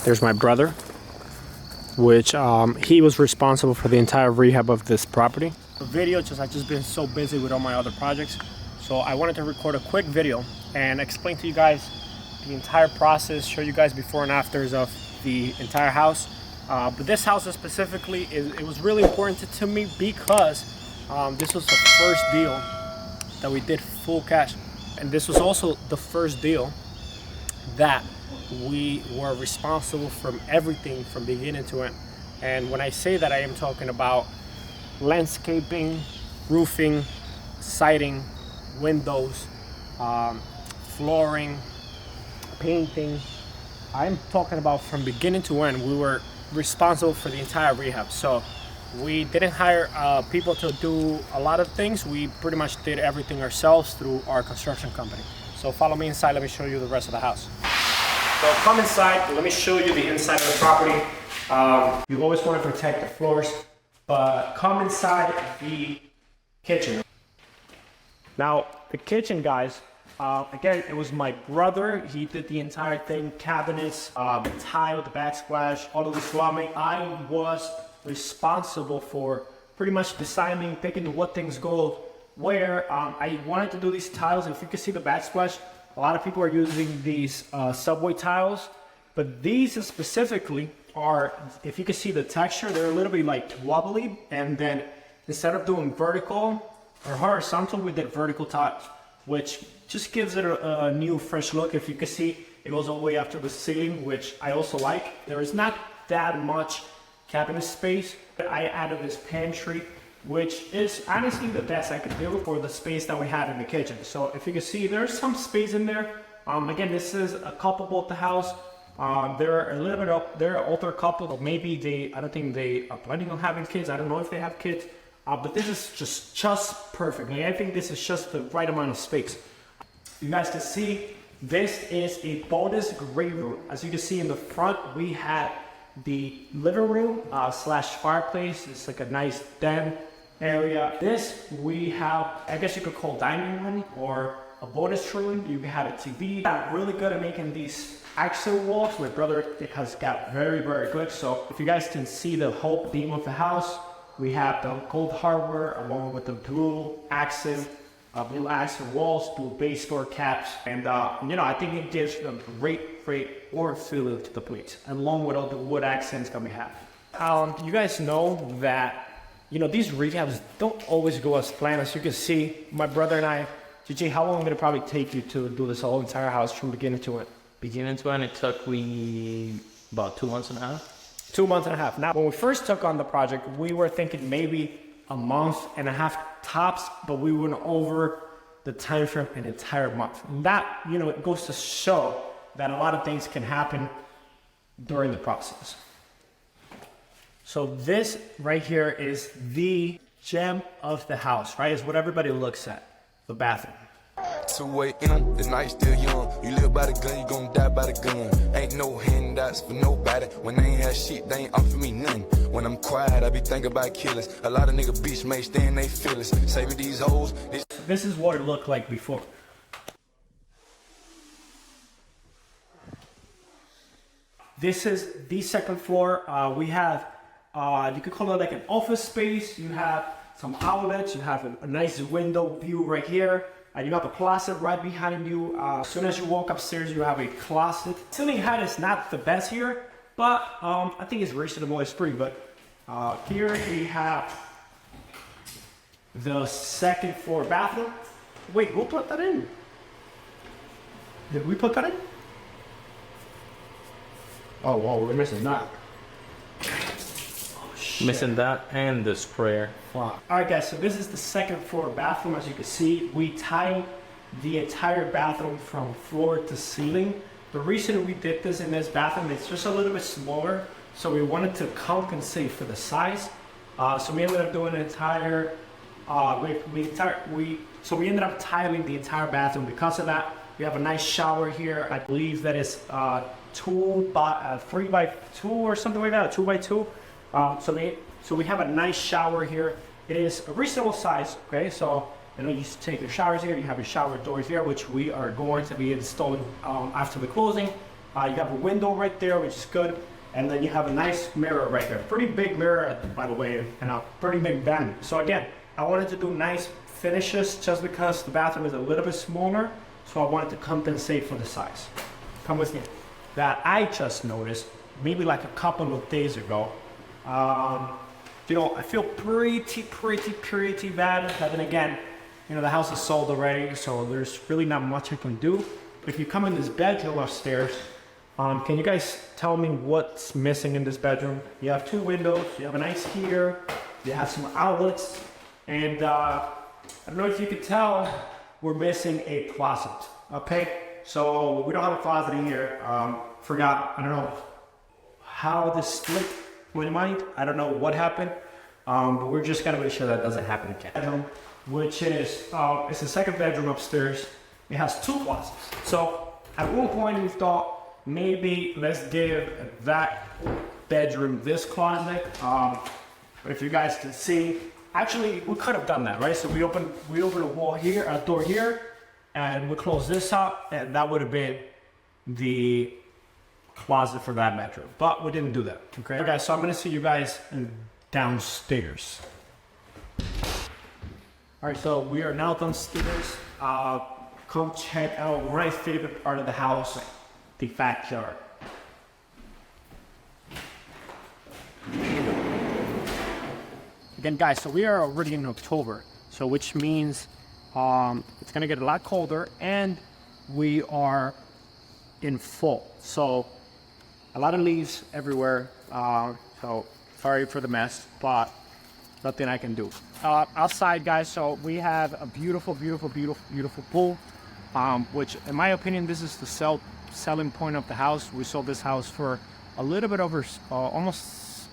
There's my brother, which he was responsible for the entire rehab of this property. The video, I've just been so busy with all my other projects, so I wanted to record a quick video and explain to you guys the entire process, show you guys before and afters of the entire house. But this house specifically, it was really important to me because this was the first deal that we did full cash, and this was also the first deal that we were responsible from everything from beginning to end. And when I say that, I am talking about landscaping, roofing, siding, windows, flooring, painting. I'm talking about from beginning to end. We were responsible for the entire rehab. So we didn't hire people to do a lot of things. We pretty much did everything ourselves through our construction company. So follow me inside, let me show you the rest of the house. So come inside, let me show you the inside of the property. You always want to protect the floors, but come inside the kitchen. Now, the kitchen, guys, again, it was my brother. He did the entire thing, cabinets, the tile, the backsplash, all of the plumbing. I was responsible for pretty much deciding, picking what things go where. I wanted to do these tiles. If you can see the backsplash, a lot of people are using these subway tiles, but these specifically are, if you can see the texture, they're a little bit like wobbly, and then instead of doing vertical or horizontal, we did vertical tiles, which just gives it a new fresh look. If you can see, it goes all the way up to the ceiling, which I also like. There is not that much cabinet space, but I added this pantry, which is honestly the best I could do for the space that we had in the kitchen. So if you can see, there's some space in there. Again, this is a couple at the house. They're a little bit up, they're an older couple, but maybe I don't think they are planning on having kids. I don't know if they have kids, but this is just perfect. I think this is just the right amount of space. You guys can see, this is a bonus great room. As you can see in the front, we had the living room slash fireplace. It's like a nice den area. This we have, I guess you could call dining room or a bonus room. You have a TV. I'm really good at making these accent walls. My brother has got very good. So if you guys can see the whole theme of the house, we have the gold hardware along with the blue accent walls, blue base door caps, and I think it gives a great warm feeling to the place, along with all the wood accents that we have. You guys know that these rehabs don't always go as planned. As you can see, my brother and I, GJ, how long would it probably take you to do this whole entire house from beginning to end? Beginning to end, it took me about 2 months and a half. 2 months and a half. Now, when we first took on the project, we were thinking maybe a month and a half tops, but we went over the time frame an entire month. And that, it goes to show that a lot of things can happen during the process. So this right here is the gem of the house, right? Is what everybody looks at, the bathroom. 2 a.m., the night still young. You live by the gun, you gon' die by the gun. Ain't no handouts for nobody. When they ain't have shit, they ain't offer me nothing. When I'm quiet, I be thinking about killers. A lot of nigga beach may stay in they feelings. Saving these hoes. This is what it looked like before. This is the second floor. We have, you could call it like an office space. You have some outlets. You have a nice window view right here. And you have a closet right behind you. As soon as you walk upstairs, you have a closet. Ceiling height is not the best here, but I think it's reasonable. It's pretty good. Here we have the second floor bathroom. Wait, who put that in? Did we put that in? Oh, whoa, we're missing that. Missing that and the sprayer. Wow. All right, guys, so this is the second floor bathroom. As you can see, we tiled the entire bathroom from floor to ceiling. The reason we did this in this bathroom is just a little bit smaller, so we wanted to compensate for the size. So we ended up doing an entire, so we ended up tiling the entire bathroom. Because of that, we have a nice shower here. I believe that is 3 by 2 or something like that, 2 by 2. So we have a nice shower here. It is a reasonable size, okay? So you take your showers here, you have your shower doors here, which we are going to be installing after the closing. You have a window right there, which is good. And then you have a nice mirror right there. Pretty big mirror, by the way, and a pretty big vanity. So again, I wanted to do nice finishes just because the bathroom is a little bit smaller. So I wanted to compensate for the size. Come with me. That I just noticed, maybe like a couple of days ago. You know, I feel pretty bad. But then again, you know, the house is sold already, so there's really not much I can do. If you come in this bedroom upstairs, can you guys tell me what's missing in this bedroom? You have 2 windows, you have a nice heater, you have some outlets, and I don't know if you could tell, we're missing a closet, okay? So we don't have a closet in here. Forgot, I don't know how this split my mind. I don't know what happened, but we're just gonna make sure that doesn't happen again. Which is, it's the second bedroom upstairs. It has 2 closets. So at one point we thought, maybe let's give that bedroom this closet. But if you guys can see, actually we could have done that, right? So we open a wall here, a door here, and we close this up, and that would have been the closet for that bedroom. But we didn't do that. Okay, guys. So I'm gonna see you guys downstairs. All right, so we are now downstairs. Come check out my favorite part of the house, the backyard. Again, guys, so we are already in October, so which means it's gonna get a lot colder, and we are in fall. So a lot of leaves everywhere. So sorry for the mess, but nothing I can do. Outside, guys, so we have a beautiful pool, which in my opinion, this is the selling point of the house. We sold this house for a little bit over,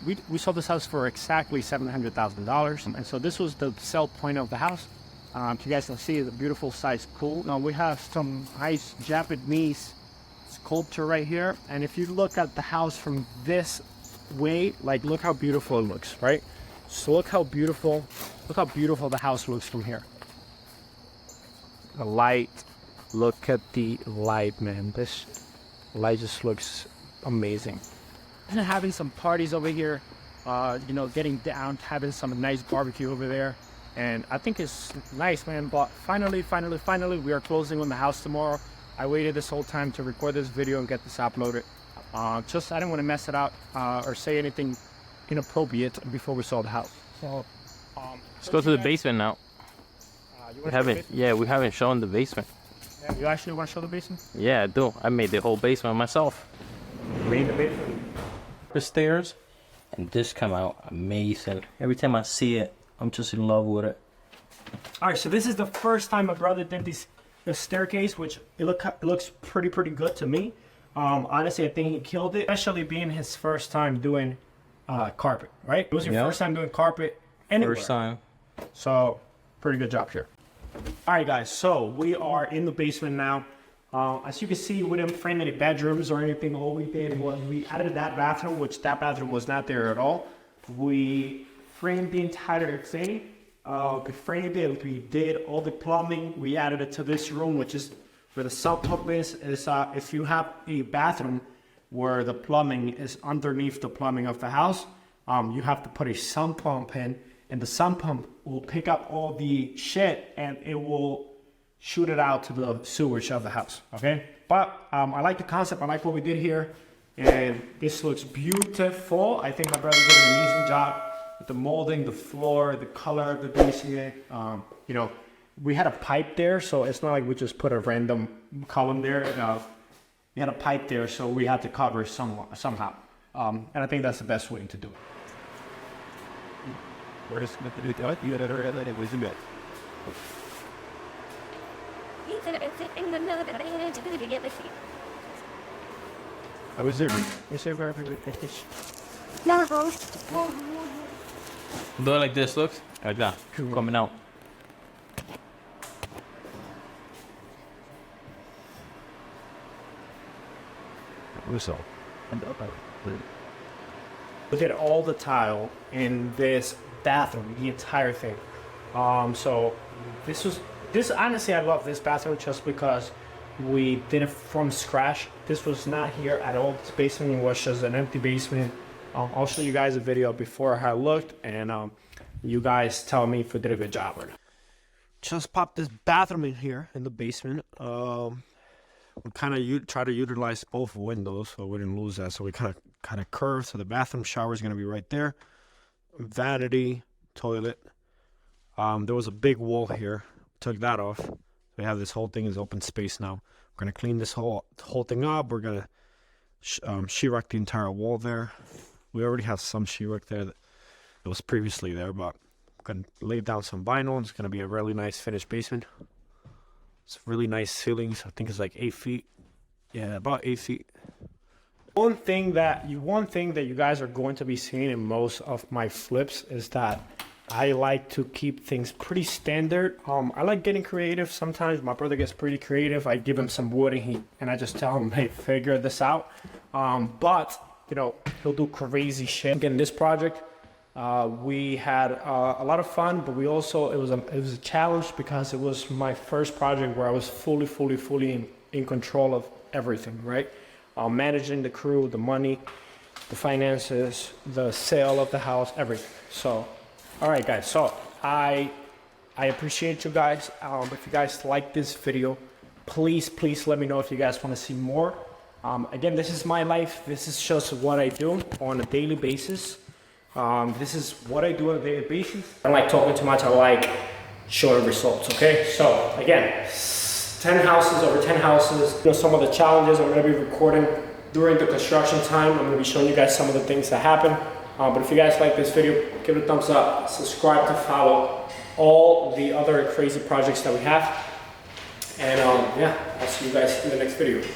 we sold this house for exactly $700,000. And so this was the sell point of the house. You guys can see the beautiful size pool. Now we have some nice Japanese sculpture right here. And if you look at the house from this way, like look how beautiful it looks, right? So look how beautiful the house looks from here. The light, look at the light, man. This light just looks amazing. And having some parties over here, you know, getting down, having some nice barbecue over there. And I think it's nice, man. But finally, we are closing on the house tomorrow. I waited this whole time to record this video and get this uploaded. I didn't want to mess it up or say anything inappropriate before we sold the house. So let's go to the basement now. We haven't shown the basement. Yeah, you actually want to show the basement? Yeah, I do. I made the whole basement myself. Made the basement. The stairs, and this come out amazing. Every time I see it, I'm just in love with it. All right, so this is the first time my brother did the staircase, which it looks pretty good to me. Honestly, I think he killed it, especially being his first time doing carpet, right? It was your first time doing carpet anywhere. First time. So, pretty good job here. All right, guys, so we are in the basement now. As you can see, we didn't frame any bedrooms or anything. All we did was we added that bathroom, which that bathroom was not there at all. We framed the entire thing. We framed it, we did all the plumbing. We added it to this room, which is where the sub pump is. If you have a bathroom where the plumbing is underneath the plumbing of the house, you have to put a sump pump in, and the sump pump will pick up all the shit and it will shoot it out to the sewage of the house, okay? But I like the concept, I like what we did here, and this looks beautiful. I think my brother did an amazing job with the molding, the floor, the color of the basement. You know, we had a pipe there, so it's not like we just put a random column there. We had a pipe there, so we had to cover it somehow. And I think that's the best way to do it. I was there. Do it like this, look. Like that. Coming out. Look at all the tile in this bathroom, the entire thing. So this honestly, I love this bathroom just because We did it from scratch. This was not here at all. This basement was just an empty basement. I'll show you guys a video before how it looked, and you guys tell me if we did a good job or not. Just popped this bathroom in here in the basement. We kind of try to utilize both windows so we didn't lose that. So we kind of curved. So the bathroom shower is going to be right there. Vanity, toilet. There was a big wall here. Took that off. We have this whole thing is open space now. We're going to clean this whole thing up. We're going to sheetrock the entire wall there. We already have some sheetrock there that was previously there, but I'm going to lay down some vinyl. It's going to be a really nice finished basement. It's really nice ceilings. I think it's like 8 feet. Yeah, about 8 feet. One thing that you guys are going to be seeing in most of my flips is that I like to keep things pretty standard. I like getting creative. Sometimes my brother gets pretty creative. I give him some wood and I just tell him, hey, figure this out. But you know, he'll do crazy shit. Again, this project, we had a lot of fun, but it was a challenge because it was my first project where I was fully in control of everything, right? Managing the crew, the money, the finances, the sale of the house, everything. So, all right, guys. So I appreciate you guys. If you guys like this video, please let me know if you guys want to see more. Again, this is my life. This is just what I do on a daily basis. This is what I do on a daily basis. I don't like talking too much. I like showing results, okay? So, again, 10 houses, over 10 houses. You know, some of the challenges I'm going to be recording during the construction time. I'm going to be showing you guys some of the things that happen. But if you guys like this video, give it a thumbs up. Subscribe to follow all the other crazy projects that we have. And yeah, I'll see you guys in the next video.